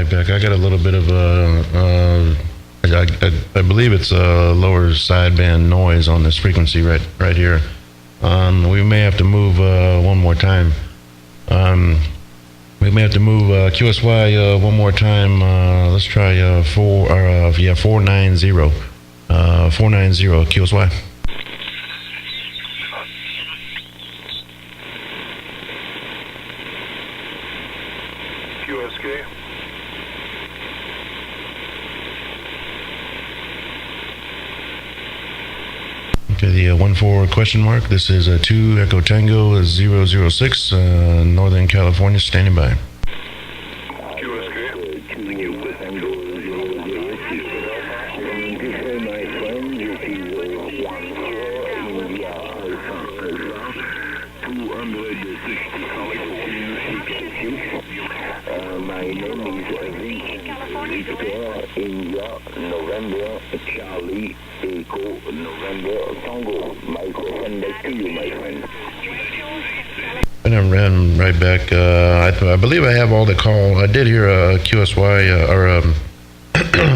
right back. I got a little bit of I believe it's a lower sideband noise on this frequency right here. We may have to move one more time. We may have to move QSY one more time. Let's try 490. 490 QSY. QSK. Okay, the 14 question mark. This is 2 Echo Tango 006, Northern California, standing by. My name is Victor, India, November, Charlie, Echo, November, Tango. Microphone back to you, my friend. And I ran right back. I believe I have all the call. I did hear a QSY,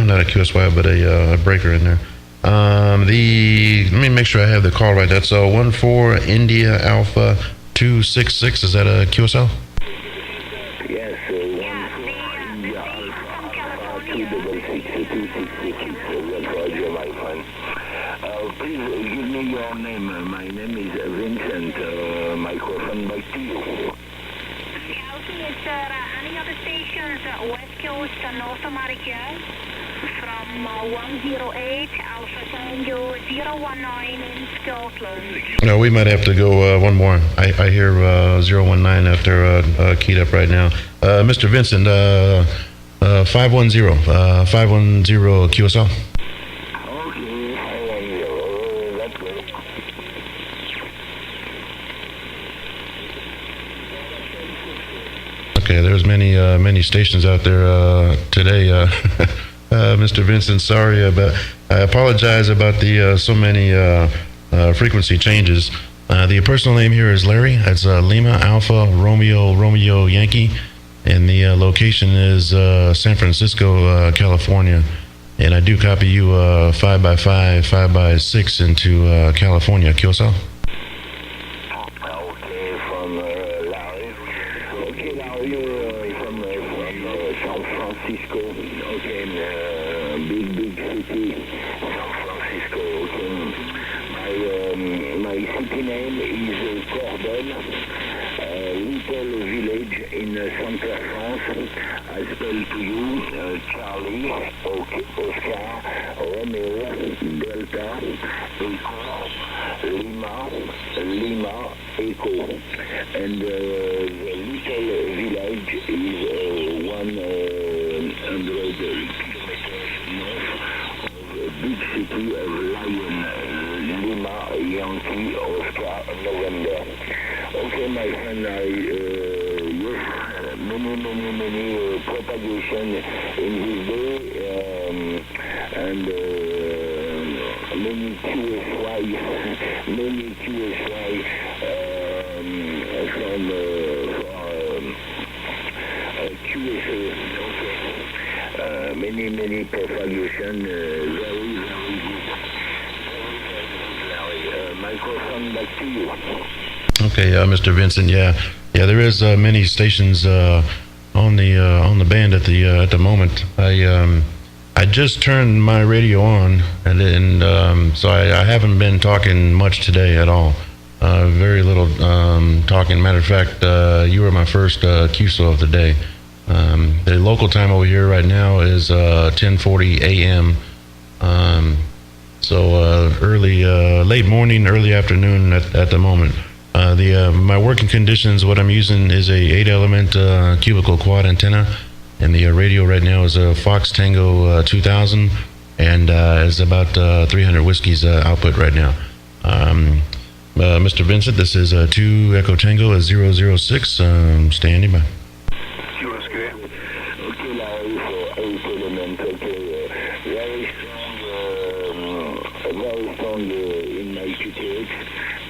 not a QSY, but a breaker in there. Let me make sure I have the call right. That's 14 India Alpha 266. Is that a QSL? Yes, 14 India Alpha 266. Roger, my friend. Please give me your name. My name is Vincent. Microphone back to you. Is there any other stations, West Coast and North America, from 108 Alpha Tango 019 in Scotland? No, we might have to go one more. I hear 019 after keyed up right now. Mr. Vincent, 510 QSL. Okay, 510. Let's go. Okay, there's many stations out there today. Mr. Vincent, sorry, but I apologize about the so many frequency changes. The personal name here is Larry. That's Lima Alpha Romeo Yankee, and the location is San Francisco, California. And I do copy you 5x5, 5x6 into California. QSL. Okay, from Larry. Okay, Larry, from San Francisco. Okay, big city, San Francisco. Okay, my city name is Cordon, little village in Central France. I spell to you Charlie, Oscar, Romeo, Delta, Echo, Lima, Echo, and the little village is 100 kilometers north of the big city of Lyon, Lima, Yankee, Oscar, November. Okay, my friend, yes, many propagation in this day, and many QSY from QSA, many propagation, very good. Microphone back to you. Okay, Mr. Vincent. Yeah, there is many stations on the band at the moment. I just turned my radio on, and so I haven't been talking much today at all. Very little talking. Matter of fact, you were my first QSO of the day. The local time over here right now is 10:40 a.m. So late morning, early afternoon at the moment. My working conditions, what I'm using is a 8-element cubicle quad antenna, and the radio right now is a Fox Tango 2000, and is about 300 whiskeys output right now. Mr. Vincent, this is 2 Echo Tango 006, standing by. QSK. Okay, Larry, for 8 elements, okay, very strong in my QTX,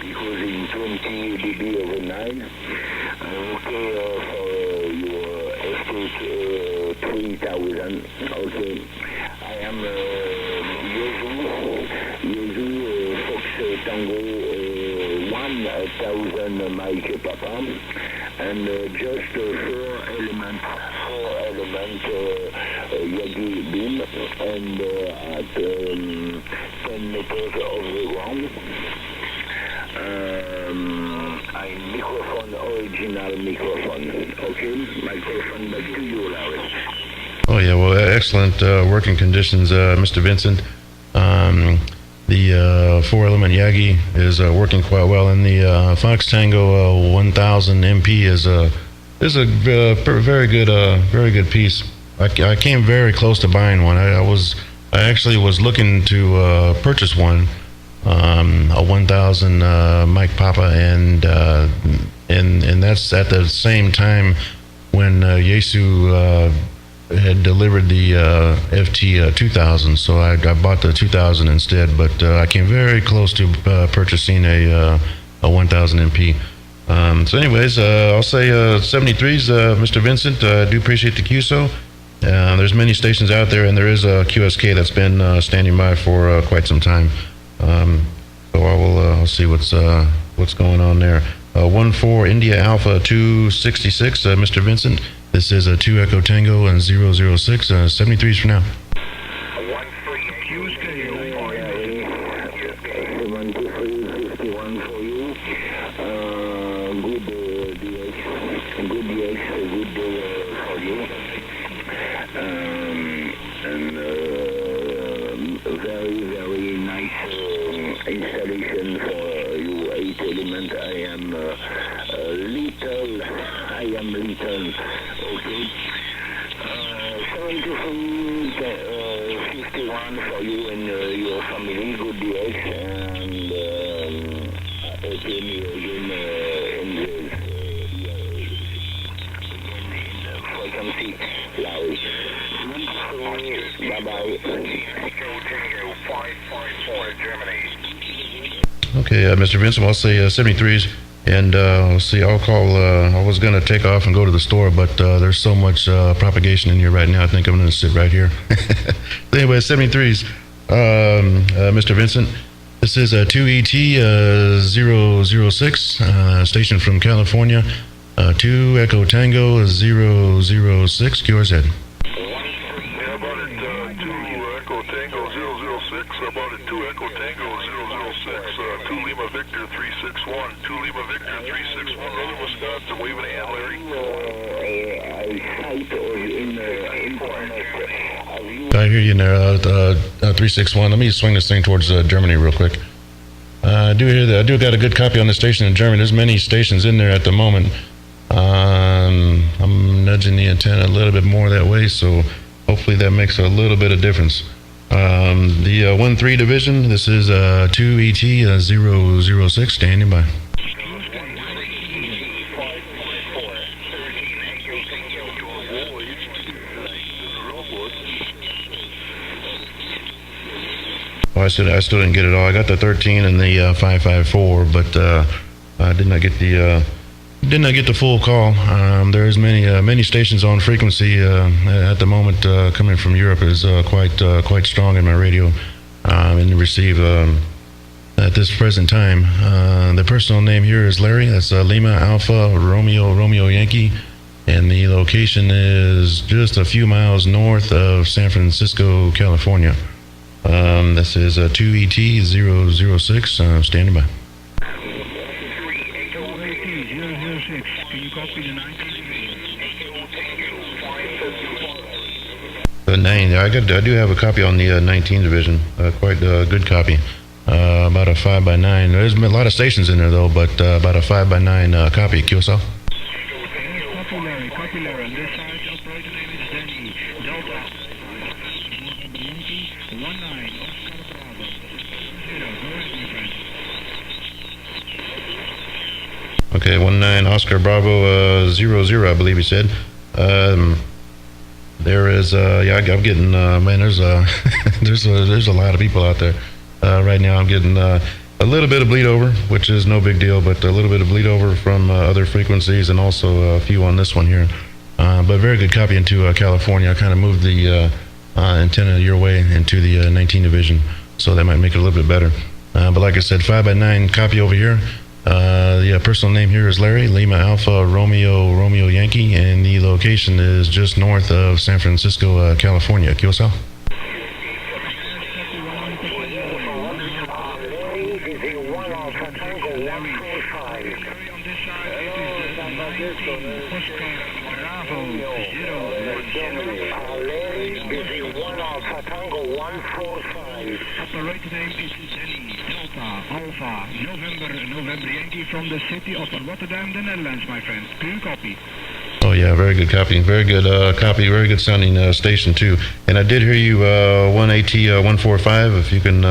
because in 20 dB over 9, okay, for your estate 3000 Okay. I am Yezu Fox Tango 1000 Mike Papa, and just four element Yagi beam, and at 10 meters of the ground. I microphone, original microphone. Okay, microphone back to you, Larry. Oh yeah, well, excellent working conditions, Mr. Vincent. The four-element Yagi is working quite well, and the Fox Tango 1000 MP is a very good piece. I came very close to buying one. I actually was looking to purchase one, a 1000 Mike Papa, and that's at the same time when Yesu had delivered the FT 2000, so I bought the 2000 instead. But I came very close to purchasing a 1000 MP. So, anyways, I'll say 73s, Mr. Vincent. I do appreciate the QSO. There's many stations out there, and there is a QSK that's been standing by for quite some time. So I'll see what's going on there. 14 India Alpha 266, Mr. Vincent. This is a 2 Echo Tango and 006, 73s for now. 51 for you. Good DX, good for you. And very nice installation for you. 8 element. I am little. Okay. 51 for you and your family. Good DX, and open again in the frequency. Larry. Bye-bye. Okay, Mr. Vincent, I'll say 73s. And see, I'll call. I was going to take off and go to the store, but there's so much propagation in here right now. I think I'm going to sit right here. Anyway, 73s, Mr. Vincent. This is a 2ET 006, station from California. 2 Echo Tango 006. QRZ. About it 2 Echo Tango 006, 2 Lima Victor 361, 2 Lima Victor 361, Northern Wisconsin, waving a hand, Larry. I hear you in there, 361. Let me swing this thing towards Germany real quick. I do hear that. I do got a good copy on the station in Germany. There's many stations in there at the moment. I'm nudging the antenna a little bit more that way, so hopefully that makes a little bit of difference. The 1-3 division, this is 2ET 006, standing by. Oh, I still didn't get it all. I got the 13 and the 554, but I did not get the full call. There's many stations on frequency at the moment coming from Europe is quite strong in my radio and receive at this present time. The personal name here is Larry. That's Lima Alpha Romeo Yankee, and the location is just a few miles north of San Francisco, California. This is 2ET 006, standing by. Can you copy the 19? The 9. I do have a copy on the 19 division. Quite a good copy. About a 5x9. There's a lot of stations in there though, but about a 5x9 copy. QSL. Copy Larry. On this side, the operator name is Danny. Delta. 19 Oscar Bravo. Okay, 19 Oscar Bravo 00, I believe he said. There is, I'm getting, man, there's a lot of people out there right now. I'm getting a little bit of bleed over, which is no big deal, but a little bit of bleed over from other frequencies, and also a few on this one here. But very good copy into California. I kind of moved the antenna your way into the 19 division, so that might make it a little bit better. But like I said, 5x9 copy over here. The personal name here is Larry, Lima Alpha Romeo Yankee, and the location is just north of San Francisco, California. QSL. Operator name is Danny Delta Alpha November Yankee from the city of Rotterdam, the Netherlands, my friend. Do you copy? Oh yeah, very good copy. Very good copy. Very good sounding station too. And I did hear you 1AT145. If you can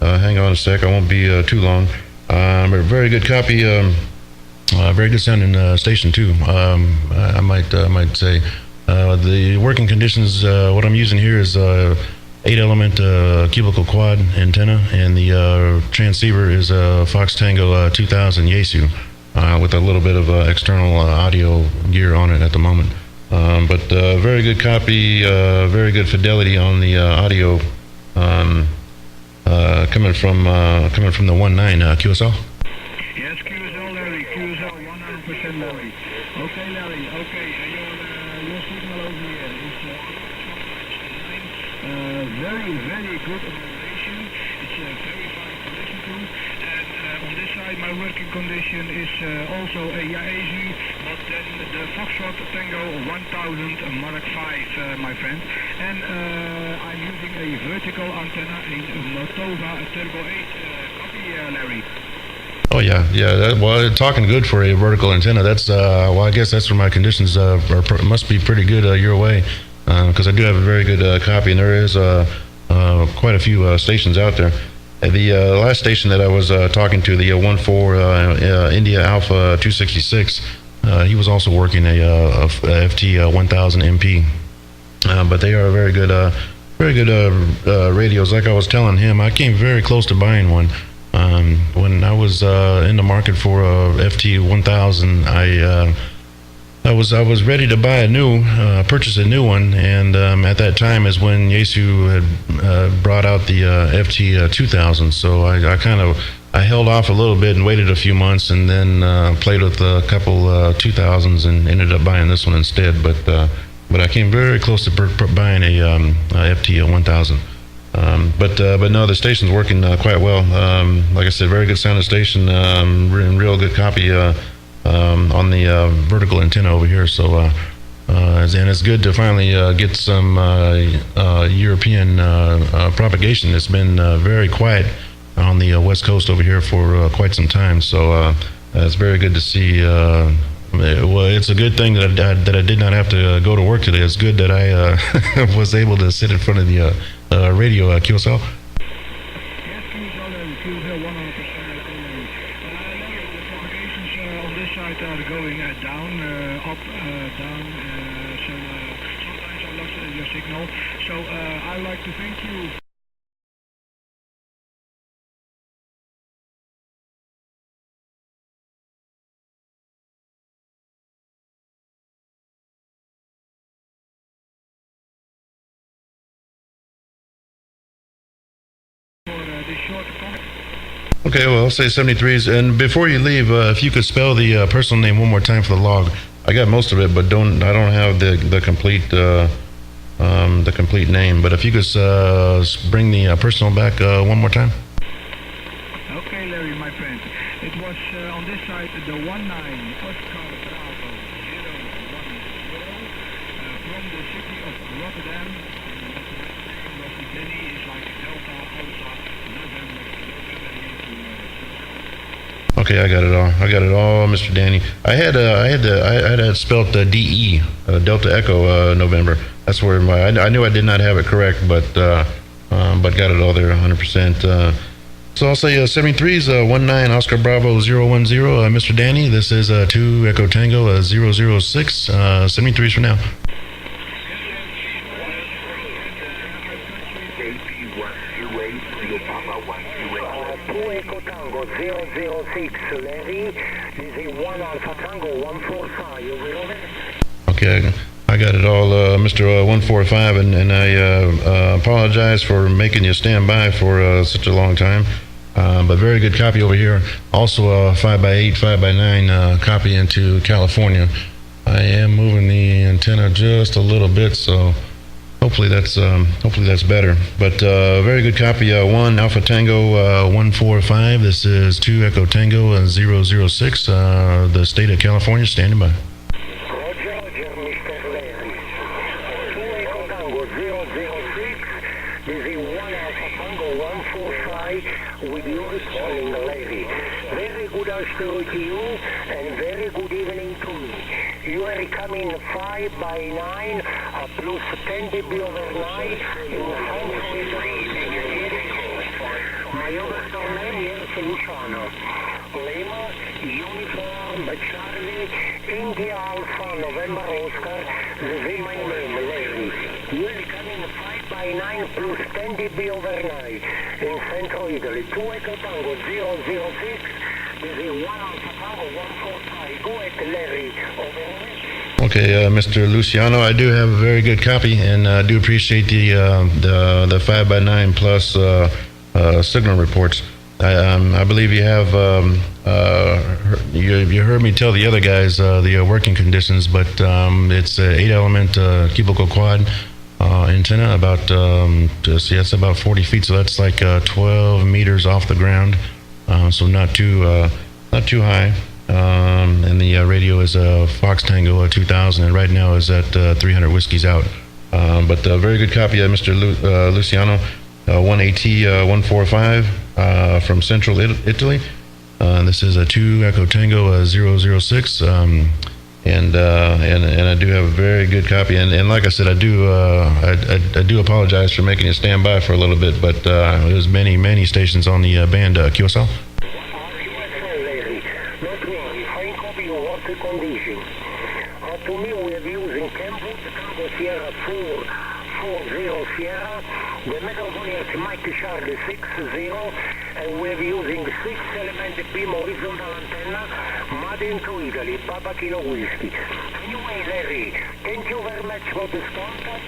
hang on a sec, I won't be too long. But very good copy. Very good sounding station too. I might say the working conditions. What I'm using here is 8-element cubical quad antenna, and the transceiver is a Fox Tango 2000 Yaesu with a little bit of external audio gear on it at the moment. But very good copy, very good fidelity on the audio coming from the 19 QSL. Yes, QSL Larry, QSL 100% Larry. Okay Larry, okay, your signal over here is very good accommodation. It's very fine to listen to. And on this side, my working condition is also a Yaesu, but then the Foxtrot Tango 1000 Mark V, my friend. And I'm using a vertical antenna in Motova Turbo 8. Copy, Larry. Oh yeah. Well, talking good for a vertical antenna. That's well, I guess that's where my conditions must be pretty good your way, because I do have a very good copy, and there is quite a few stations out there. The last station that I was talking to, the 14 India Alpha 266, he was also working a FT 1000 MP, but they are very good radios. Like I was telling him, I came very close to buying one. When I was in the market for a FT 1000, I was ready to buy purchase a new one, and at that time is when Yaesu had brought out the FT 2000. So I held off a little bit and waited a few months, and then played with a couple 2000s and ended up buying this one instead. But I came very close to buying a FT 1000. But no, the station's working quite well. Like I said, very good sounding station, real good copy on the vertical antenna over here. So, and it's good to finally get some European propagation. It's been very quiet on the west coast over here for quite some time. So it's very good to see. Well, it's a good thing that I did not have to go to work today. It's good that I was able to sit in front of the radio QSL. Yes, QSL 100%. The propagations on this side are going down, up, down. So sometimes I lost your signal. So I'd like to thank you. Okay, well, I'll say 73s. And before you leave, if you could spell the personal name one more time for the log. I got most of it, but I don't have the complete name. But if you could bring the personal back one more time. Okay, Larry, my friend. It was on this side the 19 Oscar Bravo 010 from the city of Rotterdam. And Danny is like Delta Alpha November. Okay, I got it all, Mr. Danny. I had spelt DE, Delta Echo November. That's where I knew I did not have it correct, but got it all there 100%. So I'll say 73s, 19 Oscar Bravo 010, Mr. Danny. This is 2 Echo Tango 006, 73s for now. Okay, I I got it all, Mr. 145, and I apologize for making you stand by for such a long time. But very good copy over here. Also a 5x8, 5x9 copy into California. I am moving the antenna just a little bit, so hopefully that's better. But very good copy. 1 Alpha Tango 145. This is 2 Echo Tango 006. The state of California standing by. Roger, Mr. Larry. 2 Echo Tango 006. This is 1 Alpha Tango 145 with you responding, Larry. Very good afternoon to you and very good evening to me. You are coming 5x9 plus 10 dB overnight in my overall name is Luciano. Lima, Uniform, Charlie, India Alpha, November Oscar, this is my name, Larry. You are coming 5x9 plus 10 dB overnight in Central Italy. 2 Echo Tango 006. This is 1 Alpha Tango 145. Go ahead, Larry. Over. Okay, Mr. Luciano, I do have a very good copy, and I do appreciate the 5x9 plus signal reports. I believe you have you heard me tell the other guys the working conditions, but it's an 8-element cubical quad antenna, about it's about 40 feet, so that's like 12 meters off the ground, so not too high. And the radio is a Fox Tango 2000, and right now is at 300 whiskeys out. But a very good copy of Mr. Luciano, 1AT145 from Central Italy. This is a 2 Echo Tango 006, and I do have a very good copy. And like I said, I do apologize for making you stand by for a little bit, but there's many stations on the band. QSL. Condition. To me, we are using Tempo, Tango Sierra 440 Sierra, the Metropolitan Mike Charlie 60, and we are using 6-element beam horizontal antenna, made into Italy, Papa Kilo Whiskey. Anyway, Larry, thank you very much for this contact.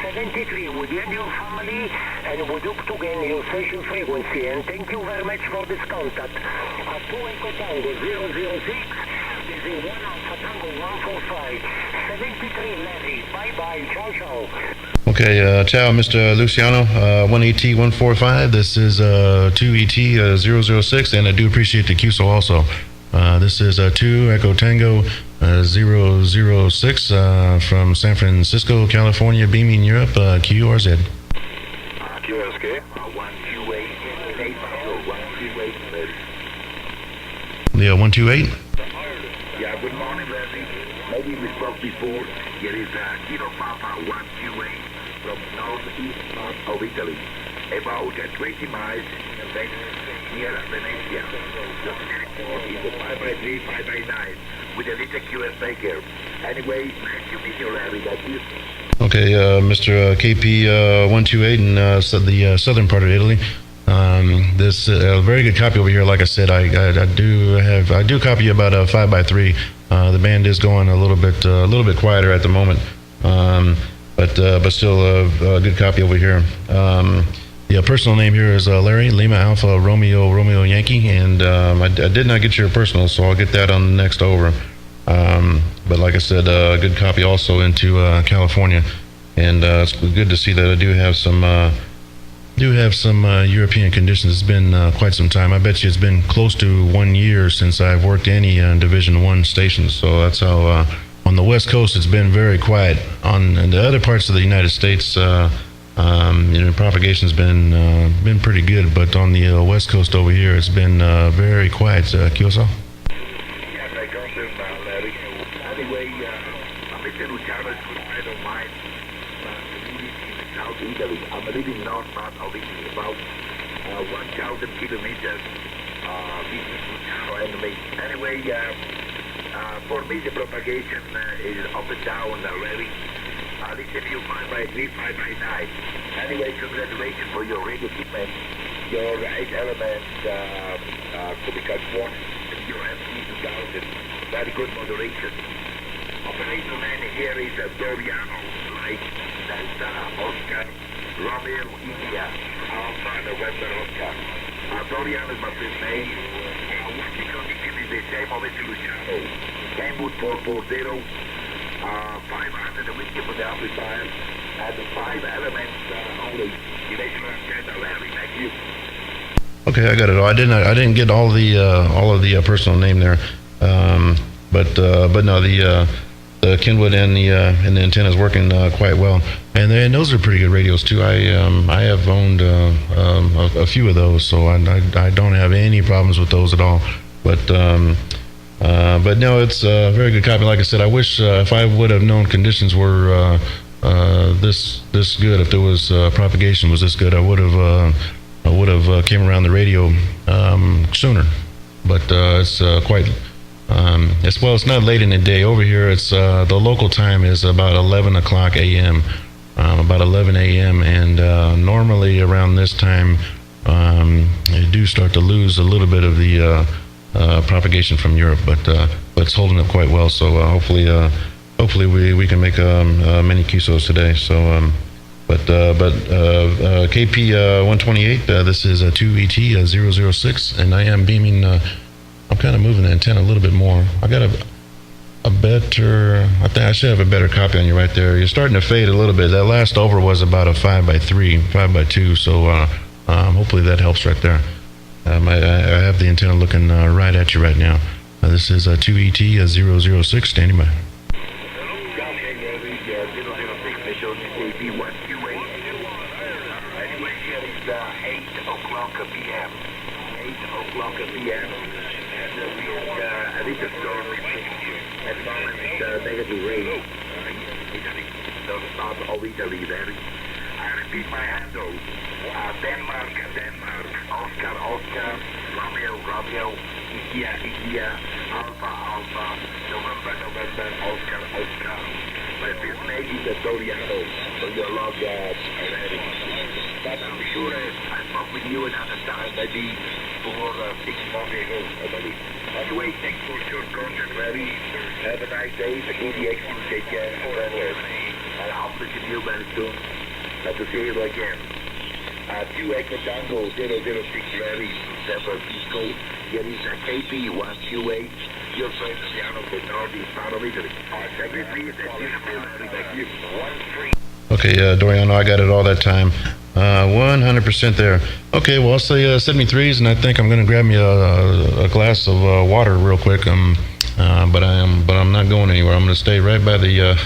73 with you and your family, and we hope to gain your station frequency, and thank you very much for this contact. 2 Echo Tango 006. This is 1 Alpha Tango 145. 73 Larry. Bye-bye. Ciao, ciao. Okay, ciao, Mr. Luciano. 1AT145. This is 2ET006, and I do appreciate the QSO also. This is 2 Echo Tango 006 from San Francisco, California, beaming Europe, QRZ. QSK. 128. Yeah, 128. Yeah, good morning, Leslie. Maybe we spoke before. Here is Kilo Papa 128 from northeast part of Italy, about 20 miles west near Venezia. The report is a 5x3, 5x9 with a little QS maker. Anyway, nice to meet you, Larry. That's it. Okay, Mr. KP128 in the southern part of Italy. This very good copy over here. Like I said, I do copy about a 5x3. The band is going a little bit quieter at the moment, but still a good copy over here. The personal name here is Larry Lima Alpha Romeo Yankee, and I did not get your personal, so I'll get that on the next over. But like I said, a good copy also into California, and it's good to see that I do have some European conditions. It's been quite some time. I bet you it's been close to 1 year since I've worked any Division 1 stations. So that's how on the West Coast it's been very quiet. On the other parts of the United States, propagation's been pretty good. But on the West Coast over here, it's been very quiet. QSL. Yes, I got them, Larry. Anyway, Mr. Luciano is good friend of mine. South Italy. I'm living north part of Italy, about 1,000 kilometers. Anyway, for me the propagation is up and down, Larry. Listen to you 5x3, 5x9. Anyway, congratulations for your radio equipment, your 8-element cubical quad, and your FT2000. Very good moderation. Operator man, here is Doriano, like Delta, Oscar, Romeo, India, Alpha, November, Oscar. Doriano is my first name. Working condition is the same of it to Luciano. Kenwood 440, 500 a week for the amplifier, and the 5 elements only. Dimensional antenna, Larry, thank you. Okay, I got it all. I didn't get all of the personal name there, but no, the Kenwood and the antenna is working quite well, and those are pretty good radios too. I have owned a few of those, so I don't have any problems with those at all. But no, it's a very good copy. Like I said, I wish if I would have known conditions were this good, if there was propagation was this good, I would have came around the radio sooner. But it's quite. It's not late in the day over here. It's the local time is about 11 o'clock a.m. About 11 a.m. and normally around this time you do start to lose a little bit of the propagation from Europe, but it's holding up quite well. So hopefully we can make many QSOs today. So but KP128. This is a 2ET006, and I am beaming. I'm kind of moving the antenna a little bit more. I got a better, I think I should have a better copy on you right there. You're starting to fade a little bit. That last over was about a 5x3, 5x2, so hopefully that helps right there. I have the antenna looking right at you right now. This is a 2ET006, standing by. Negative rain. Of Italy, Larry. I repeat my handle. Denmark, Oscar, Romeo, India, Alpha, November, Oscar. My first name is Doriano, so you're logged already. But I'm sure I spoke with you another time, maybe 4 or 6 months ago, I believe. Anyway, thanks for your contact, Larry. Have a nice day. The KDX will take care of it. And I'll visit you very soon. To see you again. 2 Echo Tango 006 Larry, Zebra Pisco. Here is KP128. Your friend Luciano from Northeast part of Italy. Secretary, that's beautiful, Larry. Thank you. 1-3. Okay, Doriano, I got it all that time. 100% there. Okay, well, I'll say 73s, and I think I'm going to grab me a glass of water real quick. But I'm not going anywhere. I'm going to stay right by the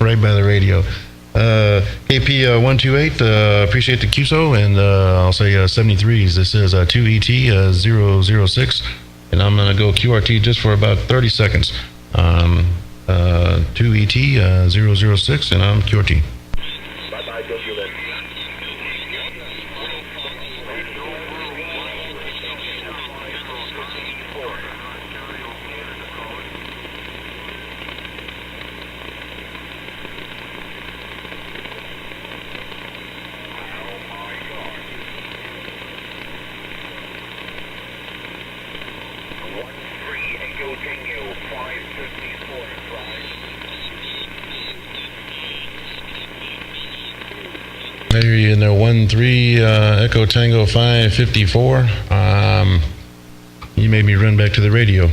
right by the radio. KP128. Appreciate the QSO, and I'll say 73s. This is 2ET006, and I'm going to go QRT just for about 30 seconds. 2ET006, and I'm QRT. Bye-bye, don't you let me. I hear you in there, 1-3 Echo Tango 554. You made me run back to the radio.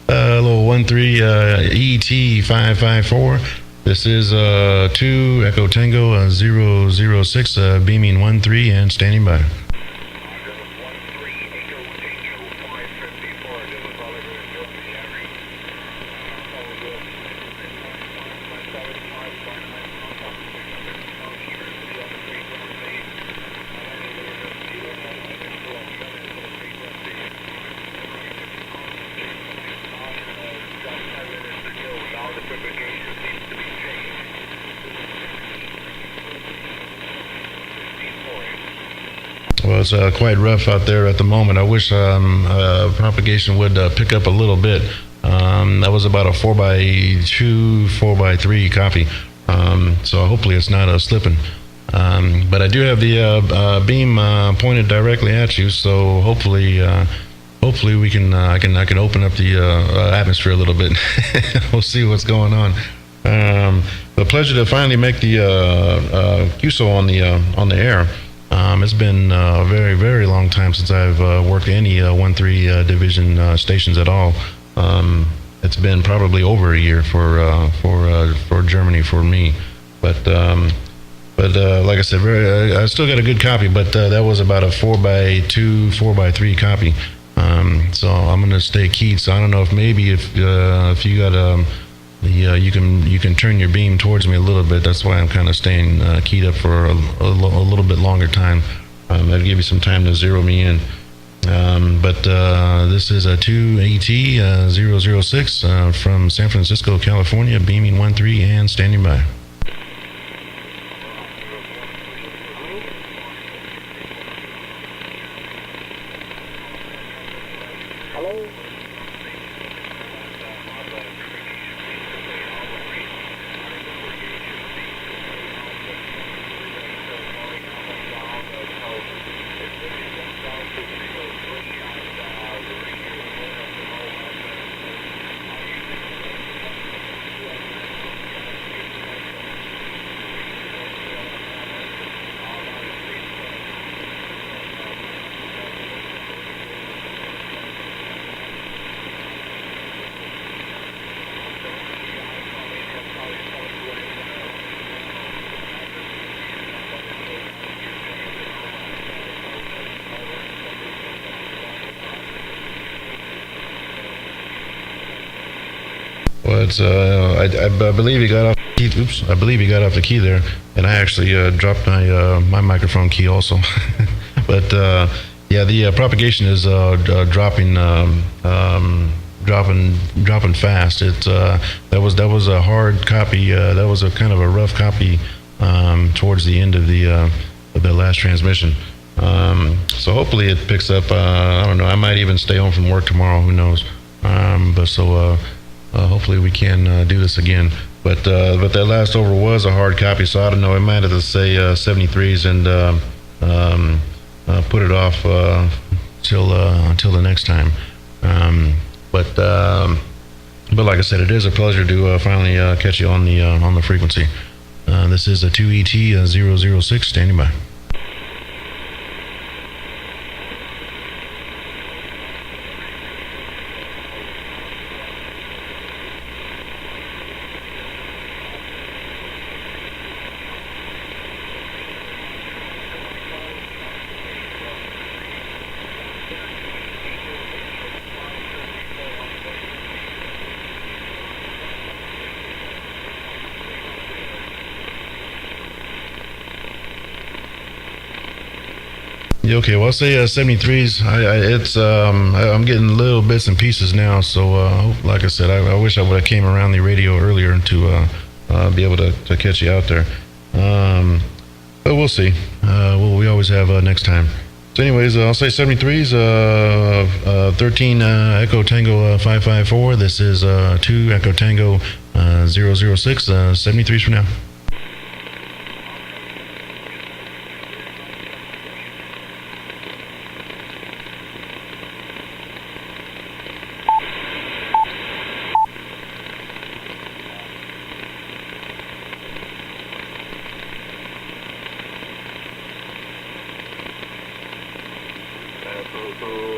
A little 1-3 ET554. This is 2 Echo Tango 006, beaming 1-3 and standing by. Well, it's quite rough out there at the moment. I wish propagation would pick up a little bit. That was about a 4x2, 4x3 copy. So hopefully it's not slipping. But I do have the beam pointed directly at you, so hopefully hopefully we can I can open up the atmosphere a little bit. We'll see what's going on. The pleasure to finally make the QSO on the air. It's been a very, very long time since I've worked any 1-3 division stations at all. It's been probably over a year for Germany for me, but like I said, I still got a good copy, but that was about a 4x2, 4x3 copy. So I'm gonna stay keyed. So I don't know if maybe if you got you can turn your beam towards me a little bit. That's why I'm kind of staying keyed up for a little bit longer time. That'll give you some time to zero me in. But this is a 2AT006 from San Francisco, California, beaming 1-3 and standing by. Hello? Well, it's I believe he got off. Oops, I believe he got off the key there, and I actually dropped my microphone key also. But yeah, the propagation is dropping fast. It's that was a hard copy. That was a kind of a rough copy towards the end of the last transmission. So hopefully it picks up. I don't know. I might even stay home from work tomorrow. Who knows? Hopefully we can do this again. But that last over was a hard copy, so I don't know. I might have to say 73s and put it off till the next time. But like I said, it is a pleasure to finally catch you on the frequency. This is a 2ET006 standing by. Yeah, okay, well, I'll say 73s. I'm getting little bits and pieces now. So, like I said, I wish I would have came around the radio earlier to be able to catch you out there. But we'll see. We always have next time. So, anyways, I'll say 73s. 13 Echo Tango 554. This is 2 Echo Tango 006. 73s for now. So